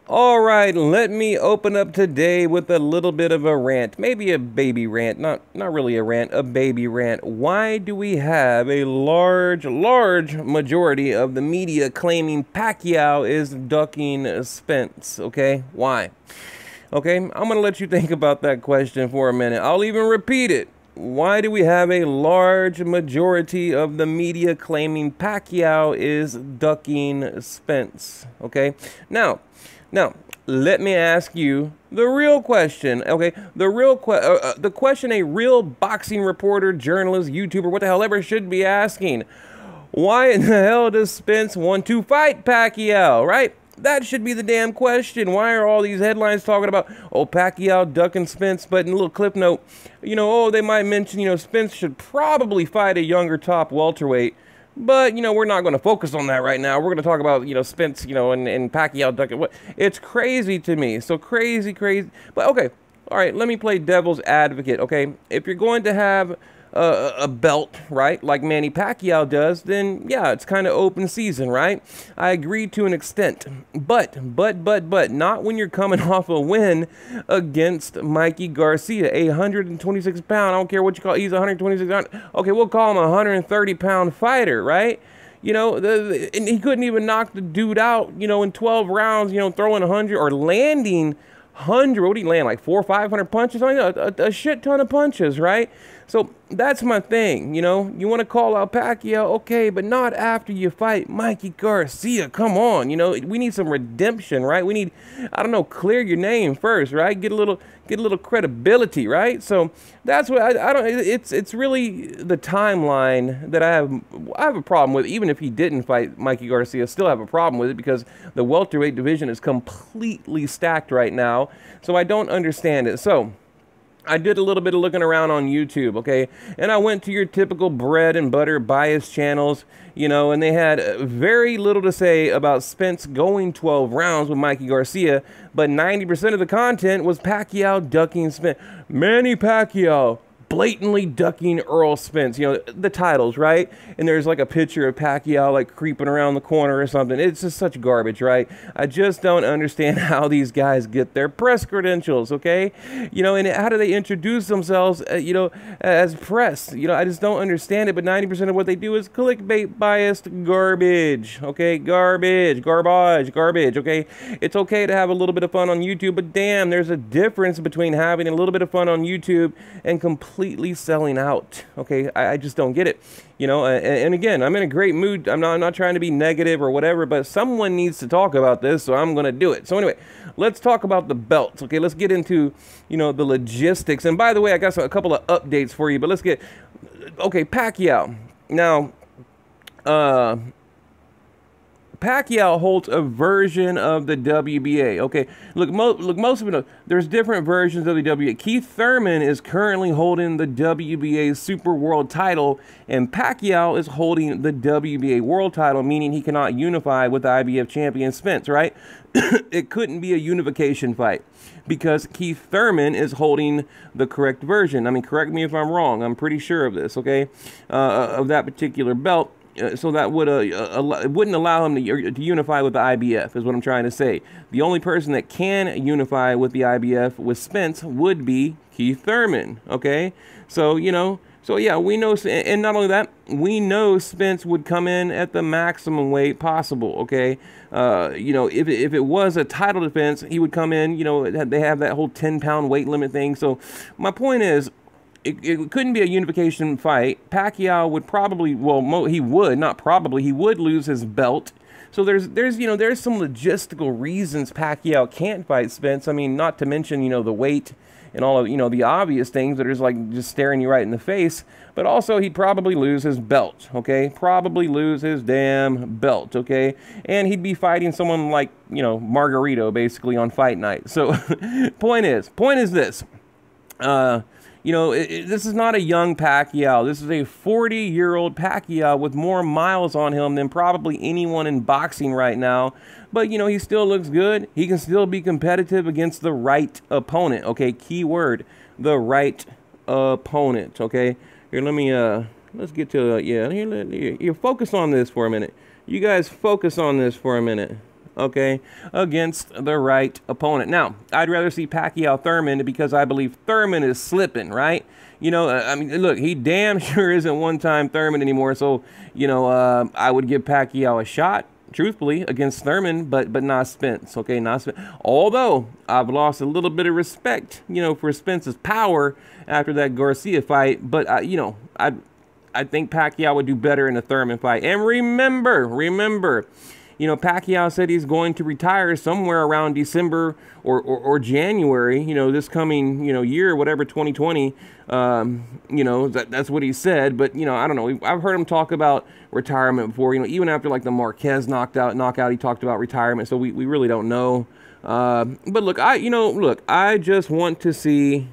All right, let me open up today with a little bit of a rant, maybe a baby rant, not really a rant, a baby rant. Why do we have a large majority of the media claiming Pacquiao is ducking Spence? Okay, why? Okay, I'm gonna let you think about that question for a minute. I'll even repeat it. Why do we have a large majority of the media claiming Pacquiao is ducking Spence? Okay, now, let me ask you the real question, okay? The question a real boxing reporter, journalist, YouTuber, what the hell ever should be asking. Why in the hell does Spence want to fight Pacquiao, right? That should be the damn question. Why are all these headlines talking about, oh, Pacquiao ducking Spence? But in a little clip note, oh, they might mention, Spence should probably fight a younger top welterweight. But, we're not going to focus on that right now. We're going to talk about, Spence, and Pacquiao ducking. What? It's crazy to me. So crazy. But, okay. All right, let me play devil's advocate, okay? If you're going to have a belt, right, like Manny Pacquiao does, then, yeah, it's kind of open season, right? I agree to an extent. But, not when you're coming off a win against Mikey Garcia, a 126-pound, I don't care what you call it, he's 126 pound. Okay, we'll call him a 130-pound fighter, right? And he couldn't even knock the dude out, in 12 rounds, throwing 100 or landing 100, what did he land, like 400 or 500 punches? A shit ton of punches, right? So that's my thing, you want to call out Pacquiao, okay, but not after you fight Mikey Garcia. Come on, we need some redemption, right? We need, I don't know, clear your name first, right? Get a little credibility, right? So that's what I don't. It's really the timeline that I have a problem with. Even if he didn't fight Mikey Garcia, I still have a problem with it because the welterweight division is completely stacked right now. So I don't understand it. So I did a little bit of looking around on YouTube, okay? And I went to your typical bread and butter bias channels, and they had very little to say about Spence going 12 rounds with Mikey Garcia, but 90% of the content was Pacquiao ducking Spence. Manny Pacquiao blatantly ducking Errol Spence, the titles, right? And there's like a picture of Pacquiao like creeping around the corner or something. It's just such garbage, right? I just don't understand how these guys get their press credentials, okay? And how do they introduce themselves, as press? I just don't understand it, but 90% of what they do is clickbait biased garbage, okay? Garbage, okay? It's okay to have a little bit of fun on YouTube, but damn, there's a difference between having a little bit of fun on YouTube and completely selling out. Okay, I just don't get it. And again, I'm in a great mood. I'm not trying to be negative or whatever, but someone needs to talk about this, so I'm going to do it. So anyway, let's talk about the belts. Okay, let's get into, the logistics. And by the way, I got a couple of updates for you, but let's get, okay, Pacquiao. Now, Pacquiao holds a version of the WBA. Okay, look, most of it know there's different versions of the WBA. Keith Thurman is currently holding the WBA Super World title, and Pacquiao is holding the WBA World title, meaning he cannot unify with the IBF champion Spence, right? It couldn't be a unification fight because Keith Thurman is holding the correct version. I mean, correct me if I'm wrong. I'm pretty sure of this, okay, of that particular belt. So that would it wouldn't allow him to unify with the IBF, is what I'm trying to say. The only person that can unify with the IBF with Spence would be Keith Thurman, okay? So, so yeah, we know, and not only that, we know Spence would come in at the maximum weight possible, okay? If it was a title defense, he would come in, they have that whole 10-pound weight limit thing. So my point is, it couldn't be a unification fight. Pacquiao would probably, well, he would, not probably, he would lose his belt. So there's some logistical reasons Pacquiao can't fight Spence. I mean, not to mention, the weight and all of, the obvious things that are just staring you right in the face. But also, he'd probably lose his belt, okay? Probably lose his damn belt, okay? And he'd be fighting someone like, Margarito, basically, on fight night. So, point is this. This is not a young Pacquiao. This is a 40-year-old Pacquiao with more miles on him than probably anyone in boxing right now. But, he still looks good. He can still be competitive against the right opponent. Okay, key word, the right opponent. Okay, here, let me, let's get to, here, focus on this for a minute. You guys focus on this for a minute. okay, against the right opponent. Now, I'd rather see Pacquiao Thurman because I believe Thurman is slipping, right? You know, I mean, look, he damn sure isn't one-time Thurman anymore. So, you know, I would give Pacquiao a shot, truthfully, against Thurman, but not Spence, okay, not Spence. Although I've lost a little bit of respect, you know, for Spence's power after that Garcia fight. But you know, I think Pacquiao would do better in a Thurman fight. And remember, you know, Pacquiao said he's going to retire somewhere around December or January, you know, this coming, you know, year, whatever, 2020. You know, that's what he said. But, you know, I don't know. I've heard him talk about retirement before, you know, even after like the Marquez knockout, he talked about retirement. So we really don't know. But look, I just want to see, you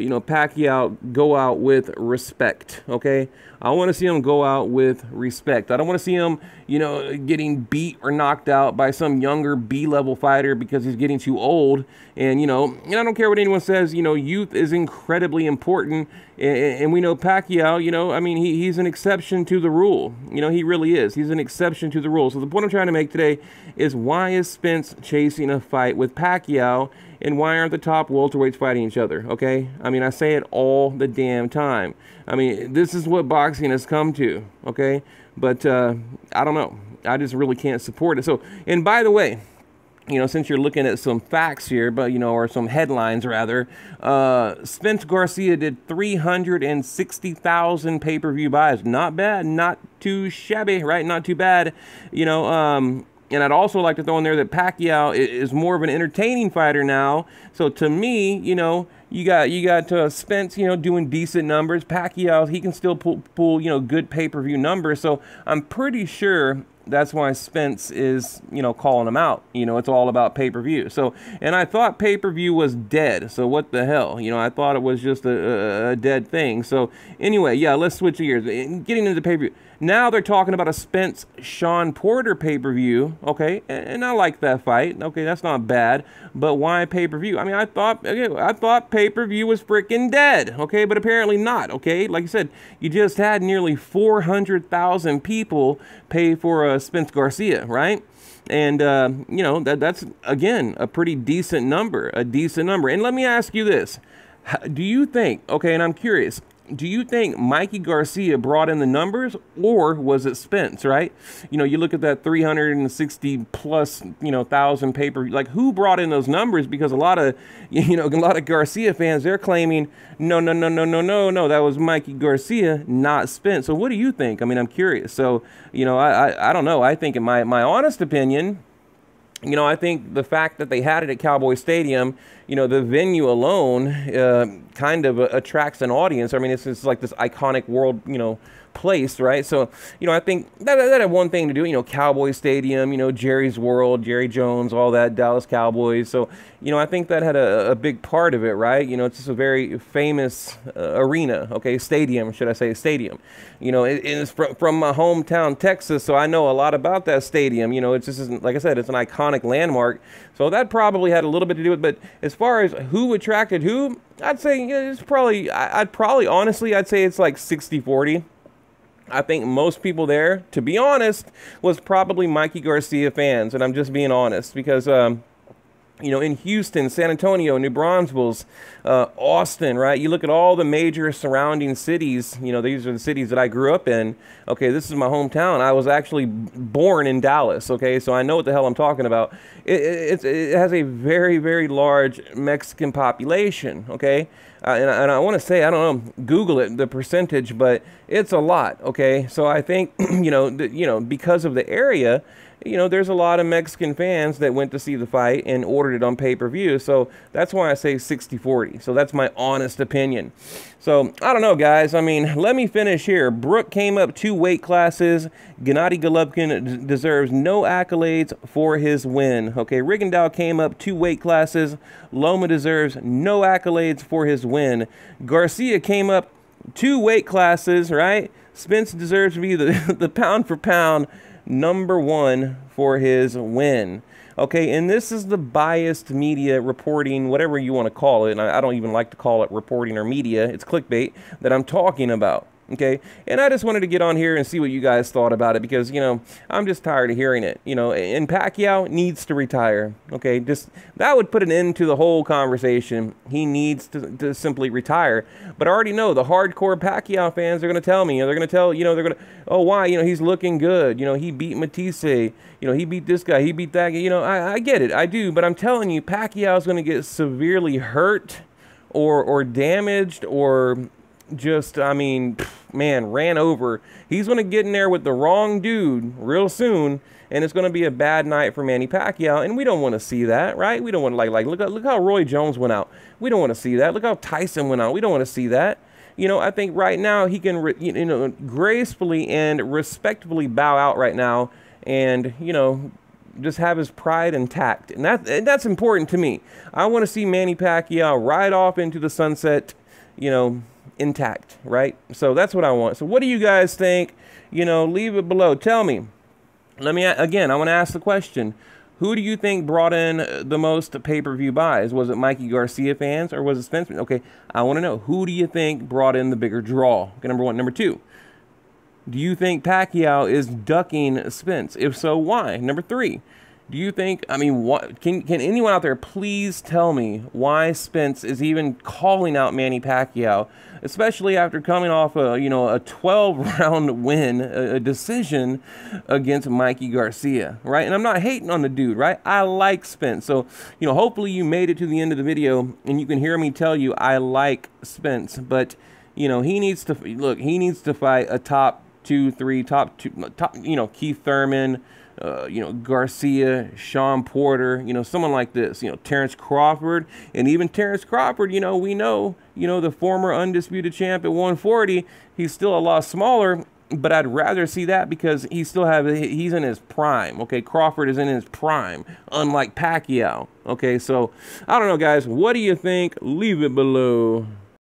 know, Pacquiao go out with respect, okay? I want to see him go out with respect. I don't want to see him, you know, getting beat or knocked out by some younger B-level fighter because he's getting too old. And, you know, and I don't care what anyone says, you know, youth is incredibly important. And we know Pacquiao, you know, I mean, he's an exception to the rule. You know, he really is. He's an exception to the rule. So the point I'm trying to make today is, why is Spence chasing a fight with Pacquiao? And why aren't the top welterweights fighting each other, okay? I mean, I say it all the damn time. I mean, this is what boxing has come to, okay? But I don't know. I just really can't support it. So, and by the way, you know, since you're looking at some facts here, but, you know, or some headlines rather, Spence Garcia did 360,000 pay-per-view buys. Not bad, not too shabby, right? Not too bad, you know. And I'd also like to throw in there that Pacquiao is more of an entertaining fighter now. So to me, you know, you got Spence, you know, doing decent numbers. Pacquiao, he can still pull you know, good pay-per-view numbers. So I'm pretty sure that's why Spence is, you know, calling him out. You know, it's all about pay-per-view. So, and I thought pay-per-view was dead. So what the hell? You know, I thought it was just a dead thing. So anyway, yeah, let's switch gears. Getting into pay-per-view. Now they're talking about a Spence-Sean Porter pay-per-view, okay, and I like that fight, okay, that's not bad, but why pay-per-view? I mean, I thought pay-per-view was freaking dead, okay, but apparently not, okay? Like I said, you just had nearly 400,000 people pay for Spence Garcia, right? And, you know, that's, again, a pretty decent number, And let me ask you this. Do you think, okay, and I'm curious, do you think Mikey Garcia brought in the numbers, or was it Spence, right? You know, you look at that 360 plus, you know, thousand pay-per-view, like, who brought in those numbers? Because a lot of Garcia fans, they're claiming, no, that was Mikey Garcia, not Spence. So what do you think? I mean, I'm curious. So, you know, I don't know. I think, in my honest opinion, you know, I think the fact that they had it at Cowboy Stadium, you know, the venue alone kind of attracts an audience. I mean, it's like this iconic world, you know, place, right? So, you know, I think that had one thing to do, you know, Cowboy Stadium, you know, Jerry's World, Jerry Jones, all that, Dallas Cowboys. So, you know, I think that had a big part of it, right? You know, it's just a very famous arena, okay, stadium, should I say, stadium. You know, it's from my hometown, Texas, so I know a lot about that stadium. You know, it's just, like I said, it's an iconic landmark. So that probably had a little bit to do with it. But as far as who attracted who, I'd say it's probably, honestly, I'd say it's like 60-40. I think most people there, to be honest, was probably Mikey Garcia fans. And I'm just being honest because, you know, in Houston, San Antonio, New Braunfels, Austin, right? You look at all the major surrounding cities, you know, these are the cities that I grew up in. Okay, this is my hometown. I was actually born in Dallas, okay? So I know what the hell I'm talking about. It has a very, very large Mexican population, okay? And I want to say, I don't know, Google it, the percentage, but it's a lot, okay? So I think, you know, because of the area, you know, there's a lot of Mexican fans that went to see the fight and ordered it on pay-per-view. So that's why I say 60-40. So that's my honest opinion. So I don't know, guys. I mean, let me finish here. Brook came up 2 weight classes. Gennady Golovkin deserves no accolades for his win. Okay, Rigondeaux came up 2 weight classes. Loma deserves no accolades for his win. Garcia came up 2 weight classes, right? Spence deserves to be the pound for pound #1 for his win. Okay, and this is the biased media reporting, whatever you want to call it, and I don't even like to call it reporting or media, it's clickbait, that I'm talking about. Okay, and I just wanted to get on here and see what you guys thought about it, because, you know, I'm just tired of hearing it, you know. And Pacquiao needs to retire. Okay, just that would put an end to the whole conversation. He needs to simply retire. But I already know the hardcore Pacquiao fans are going to tell me, they're going to tell, you know, they're going to, oh, why, you know, he's looking good, you know, he beat Matisse, you know, he beat this guy, he beat that guy, you know. I get it, I do, but I'm telling you, Pacquiao's going to get severely hurt or damaged, or just, I mean, man, ran over. He's going to get in there with the wrong dude real soon, and it's going to be a bad night for Manny Pacquiao, and we don't want to see that, right? We don't want to, like look how Roy Jones went out. We don't want to see that. Look how Tyson went out. We don't want to see that. You know, I think right now he can, you know, gracefully and respectfully bow out right now, and, you know, just have his pride intact. And that's important to me. I want to see Manny Pacquiao ride off into the sunset, you know, intact, right? So that's what I want. So what do you guys think? You know, leave it below. Tell me. Let me, again, I want to ask the question. Who do you think brought in the most pay-per-view buys? Was it Mikey Garcia fans, or was it Spence? Okay, I want to know. Who do you think brought in the bigger draw? Okay, number one. Number two. Do you think Pacquiao is ducking Spence? If so, why? Number three, do you think, I mean, what, can anyone out there please tell me why Spence is even calling out Manny Pacquiao, especially after coming off a, you know, a 12-round win, a decision against Mikey Garcia, right? And I'm not hating on the dude, right? I like Spence. So, you know, hopefully you made it to the end of the video and you can hear me tell you I like Spence, but, you know, he needs to, look, he needs to fight a top two, you know, Keith Thurman, you know, Garcia, Sean Porter, you know, someone like this, you know, Terrence Crawford. And even Terrence Crawford, you know, we know, you know, the former undisputed champ at 140, he's still a lot smaller, but I'd rather see that because he's in his prime. Okay, Crawford is in his prime, unlike Pacquiao. Okay, so I don't know, guys, what do you think? Leave it below.